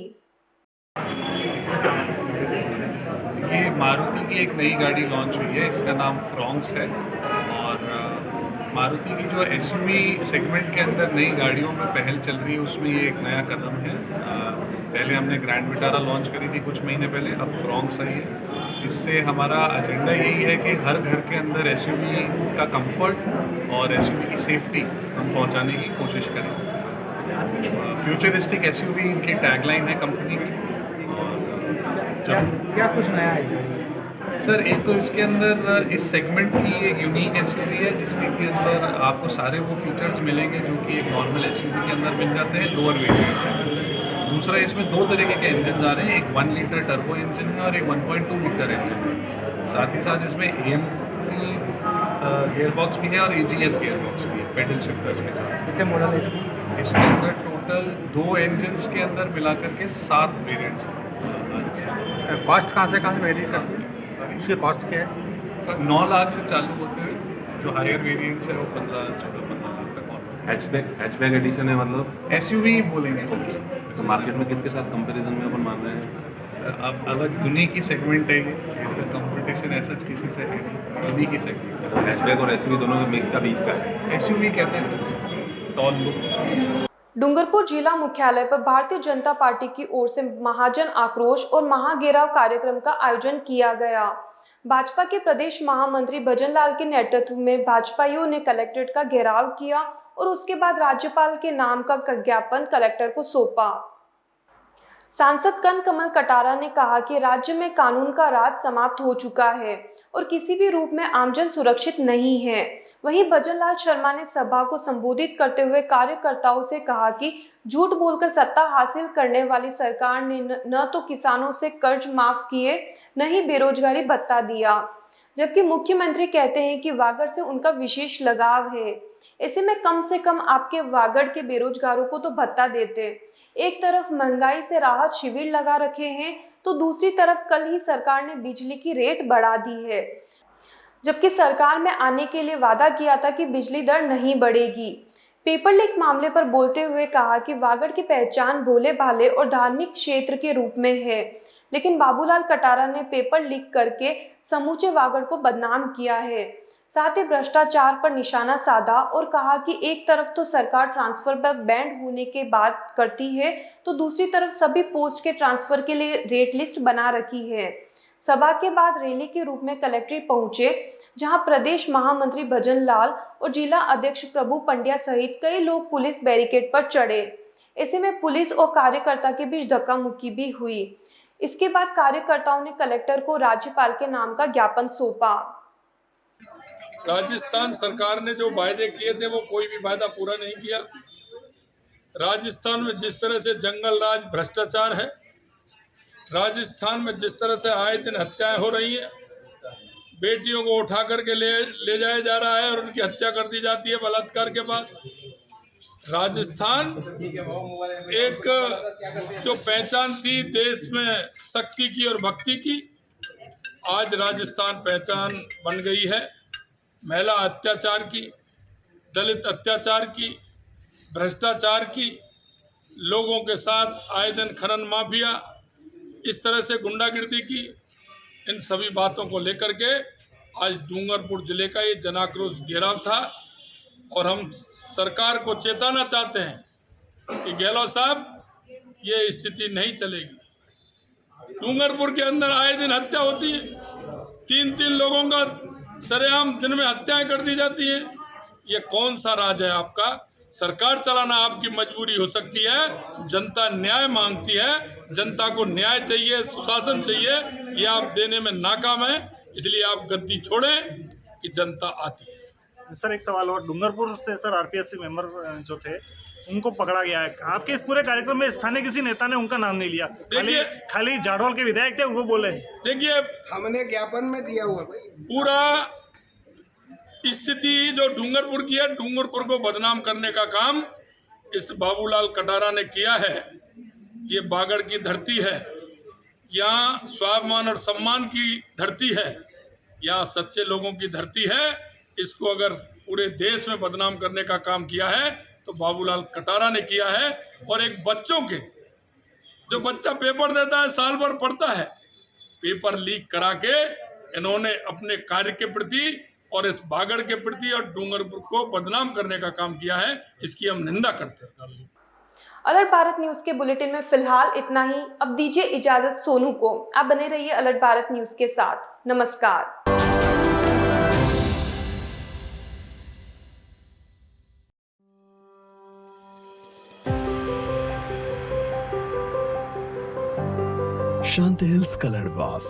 Speaker 11: ये मारुति की एक नई गाड़ी लॉन्च हुई है, इसका नाम फ्रॉन्क्स है और मारुति की जो एसयूवी सेगमेंट के अंदर नई गाड़ियों में पहल चल रही है, उसमें ये एक नया कदम है। पहले हमने ग्रैंड विटारा लॉन्च करी थी कुछ महीने पहले, अब फ्रॉन्क्स आई है। इससे हमारा एजेंडा यही है कि हर घर के अंदर एसयूवी का कंफर्ट और एसयूवी की सेफ्टी हम पहुंचाने की कोशिश करें। फ्यूचरिस्टिक एसयूवी इनकी टैगलाइन है कंपनी की। और जब
Speaker 8: क्या कुछ नया है
Speaker 11: सर, एक तो इसके अंदर इस सेगमेंट की एक यूनिक एसयूवी है जिसके के अंदर आपको सारे वो फीचर्स मिलेंगे जो कि एक नॉर्मल एसयूवी के अंदर मिल जाते हैं लोअर वेरिएंट्स में। दूसरा, इसमें 2 तरीके के इंजन आ रहे हैं, एक 1 लीटर टर्बो इंजन है और एक 1.2 लीटर इंजन है। साथ ही साथ इसमें AMT गियरबॉक्स भी है और AGS गियरबॉक्स भी है पेडल शिफ्टर्स के साथ।
Speaker 8: कितने मॉडल है
Speaker 11: इसके अंदर टोटल 2 इंजन्स के अंदर मिलाकर के 7 वेरिएंट्स।
Speaker 8: कॉस्ट कहाँ से वेरी करती है? इसकी कॉस्ट क्या है?
Speaker 11: 9 लाख से चालू होते हुए जो हायर वेरिएंट्स है वो 14-15 लाख तक और
Speaker 12: हैचबैक एडिशन है, मतलब
Speaker 11: एसयूवी बोलेंगे सर।
Speaker 12: तो मार्केट में किसके साथ कंपैरिजन में अपन मान रहे हैं?
Speaker 11: सर अब अलग उन्हीं की सेगमेंट है ये, इसका कंपटीशन ऐसा किसी से है नहीं, उन्हीं की सेगमेंट है।
Speaker 12: हैचबैक और एसयूवी दोनों के मिक्स का बीच का है।
Speaker 11: एसयूवी कहते हैं सर, टॉल लुक।
Speaker 1: डूंगरपुर जिला मुख्यालय पर भारतीय जनता पार्टी की ओर से महाजन आक्रोश और महाघेराव कार्यक्रम का आयोजन किया गया। भाजपा के प्रदेश महामंत्री भजनलाल के नेतृत्व में भाजपाइयों ने कलेक्ट्रेट का घेराव किया और उसके बाद राज्यपाल के नाम का ज्ञापन कलेक्टर को सौंपा। सांसद कनकमल कटारा ने कहा कि राज्य में कानून का राज समाप्त हो चुका है और किसी भी रूप में आमजन सुरक्षित नहीं है। वहीं भजनलाल शर्मा ने सभा को संबोधित करते हुए कार्यकर्ताओं से कहा कि झूठ बोलकर सत्ता हासिल करने वाली सरकार ने न तो किसानों से कर्ज माफ किए, न ही बेरोजगारी भत्ता दिया, जबकि मुख्यमंत्री कहते हैं कि वागड़ से उनका विशेष लगाव है। ऐसे में कम से कम आपके वागड़ के बेरोजगारों को तो भत्ता देते। एक तरफ महंगाई से राहत शिविर लगा रखे हैं तो दूसरी तरफ कल ही सरकार ने बिजली की रेट बढ़ा दी है, जबकि सरकार में आने के लिए वादा किया था कि बिजली दर नहीं बढ़ेगी। पेपर लीक मामले पर बोलते हुए कहा कि वागड़ की पहचान भोले भाले और धार्मिक क्षेत्र के रूप में है, लेकिन बाबूलाल कटारा ने पेपर लीक करके समूचे वागड़ को बदनाम किया है। साथ ही भ्रष्टाचार पर निशाना साधा और कहा कि एक तरफ तो सरकार ट्रांसफर पर बैंड होने के बात करती है तो दूसरी तरफ सभी पोस्ट के ट्रांसफर के लिए रेट लिस्ट बना रखी है। सभा के बाद रैली के रूप में कलेक्ट्रेट पहुंचे, जहां प्रदेश महामंत्री भजनलाल और जिला अध्यक्ष प्रभु पंड्या सहित कई लोग पुलिस बैरिकेड पर चढ़े। ऐसे में पुलिस और कार्यकर्ता के बीच धक्का मुक्की भी हुई। इसके बाद कार्यकर्ताओं ने कलेक्टर को राज्यपाल के नाम का ज्ञापन सौंपा।
Speaker 13: राजस्थान सरकार ने जो वायदे किए थे वो कोई भी वायदा पूरा नहीं किया। राजस्थान में जिस तरह से जंगल राज भ्रष्टाचार है, राजस्थान में जिस तरह से आए दिन हत्याएं हो रही हैं, बेटियों को उठा करके ले जाया जा रहा है और उनकी हत्या कर दी जाती है बलात्कार के बाद। राजस्थान एक जो पहचान थी देश में शक्ति की और भक्ति की, आज राजस्थान पहचान बन गई है महिला अत्याचार की, दलित अत्याचार की, भ्रष्टाचार की, लोगों के साथ आए दिन खनन माफिया, इस तरह से गुंडागिर्दी की। इन सभी बातों को लेकर के आज डूंगरपुर जिले का ये जन आक्रोश घेराव था और हम सरकार को चेताना चाहते हैं कि गहलोत साहब, ये स्थिति नहीं चलेगी। डूंगरपुर के अंदर आए दिन हत्या होती है, 3-3 लोगों का सरेआम दिन में हत्याएं कर दी जाती है। ये कौन सा राज है आपका? सरकार चलाना आपकी मजबूरी हो सकती है, जनता न्याय मांगती है, जनता को न्याय चाहिए, सुशासन चाहिए, ये आप देने में नाकाम है, इसलिए आप गद्दी छोड़ें कि जनता आती है।
Speaker 14: सर एक सवाल और, डूंगरपुर से सर आरपीएससी मेंबर जो थे उनको पकड़ा गया है, आपके इस पूरे कार्यक्रम में स्थानीय किसी नेता ने उनका नाम नहीं लिया, खाली जाडौल के विधायक थे वो बोले।
Speaker 13: देखिए,
Speaker 15: हमने ज्ञापन में दिया हुआ भाई,
Speaker 13: पूरा स्थिति जो डूंगरपुर की है, डूंगरपुर को बदनाम करने का काम इस बाबूलाल कटारा ने किया है। ये बागड़ की धरती है, यहाँ स्वाभिमान और सम्मान की धरती है, यहाँ सच्चे लोगों की धरती है। इसको अगर पूरे देश में बदनाम करने का काम किया है तो बाबूलाल कटारा ने किया है। और एक बच्चों के, जो बच्चा पेपर देता है, साल भर पढ़ता है, पेपर लीक करा के इन्होंने अपने कार्य के प्रति और इस बागड़ के प्रति और डूंगरपुर को बदनाम करने का काम किया है। इसकी हम निंदा करते हैं।
Speaker 1: अलर्ट भारत न्यूज के बुलेटिन में फिलहाल इतना ही। अब दीजिए इजाजत सोनू को। आप बने रहिए अलर्ट भारत न्यूज के साथ। नमस्कार।
Speaker 16: शांति हिल्स कलरवास,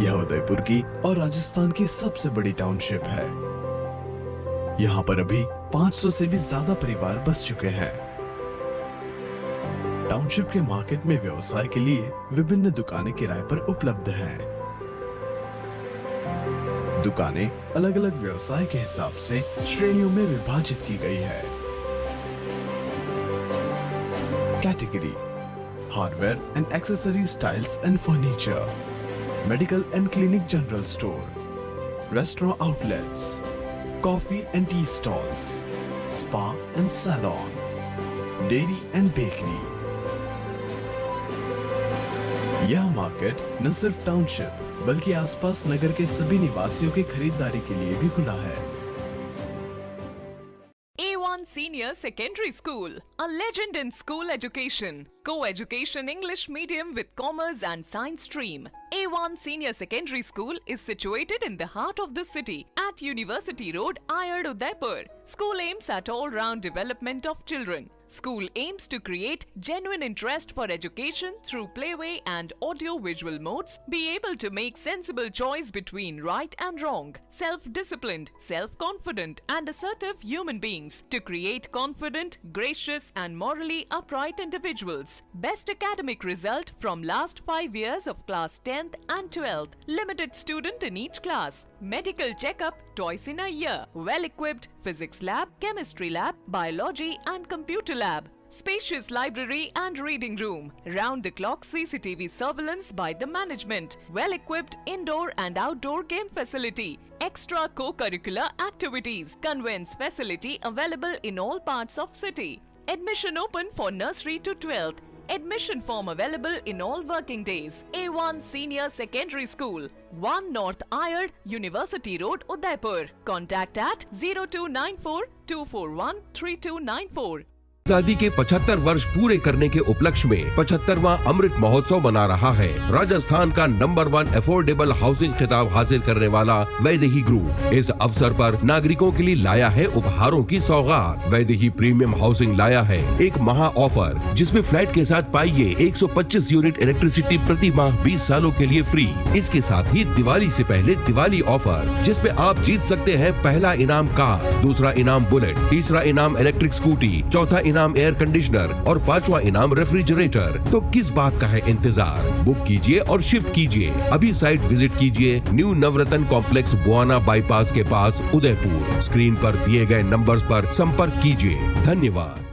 Speaker 16: यह उदयपुर की और राजस्थान की सबसे बड़ी टाउनशिप है। यहाँ पर अभी 500 से भी ज्यादा परिवार बस चुके हैं। टाउनशिप के मार्केट में व्यवसाय के लिए विभिन्न दुकानें किराए पर उपलब्ध हैं। दुकानें अलग अलग व्यवसाय के हिसाब से श्रेणियों में विभाजित की गई है। Category: hardware and accessories, tiles and furniture, medical and clinic general store, restaurant outlets, coffee and tea stalls, spa and salon, dairy and bakery. यह मार्केट न सिर्फ टाउनशिप बल्कि आसपास नगर के सभी निवासियों की खरीदारी के लिए भी खुला है।
Speaker 17: A1 Senior Secondary School, a legend in school education, co-education English medium with commerce and science stream. A1 Senior Secondary School is situated in the heart of the city at University Road, Ayad, Udaipur. School aims at all-round development of children. School aims to create genuine interest for education through playway and audio-visual modes, be able to make sensible choice between right and wrong, self-disciplined, self-confident and assertive human beings, to create confident, gracious and morally upright individuals. Best academic result from last 5 years of class 10th and 12th. Limited student in each class. Medical checkup twice in a year. Well-equipped physics lab, chemistry lab, biology and computer lab. Spacious library and reading room. Round-the-clock CCTV surveillance by the management. Well-equipped indoor and outdoor game facility. Extra co-curricular activities. Conveyance facility available in all parts of city. Admission open for nursery to 12th. Admission form available in all working days. A1 Senior Secondary School, 1 North Ayad, University Road, Udaipur. Contact at 0294 241 3294.
Speaker 18: आजादी के 75 वर्ष पूरे करने के उपलक्ष्य में 75वां अमृत महोत्सव मना रहा है। राजस्थान का नंबर 1 अफोर्डेबल हाउसिंग खिताब हासिल करने वाला वैदेही ग्रुप इस अवसर पर नागरिकों के लिए लाया है उपहारों की सौगात। वैदेही प्रीमियम हाउसिंग लाया है एक महा ऑफर, जिसमें फ्लैट के साथ पाइए 125 यूनिट इलेक्ट्रिसिटी प्रति माह 20 सालों के लिए फ्री। इसके साथ ही दिवाली से पहले दिवाली ऑफर, जिसमें आप जीत सकते हैं पहला इनाम कार, दूसरा इनाम बुलेट, तीसरा इनाम इलेक्ट्रिक स्कूटी, चौथा इनाम एयर कंडीशनर और 5वां इनाम रेफ्रिजरेटर। तो किस बात का है इंतजार? बुक कीजिए और शिफ्ट कीजिए। अभी साइट विजिट कीजिए न्यू नवरत्न कॉम्प्लेक्स बुआना बाईपास के पास उदयपुर। स्क्रीन पर दिए गए नंबर्स पर संपर्क कीजिए। धन्यवाद।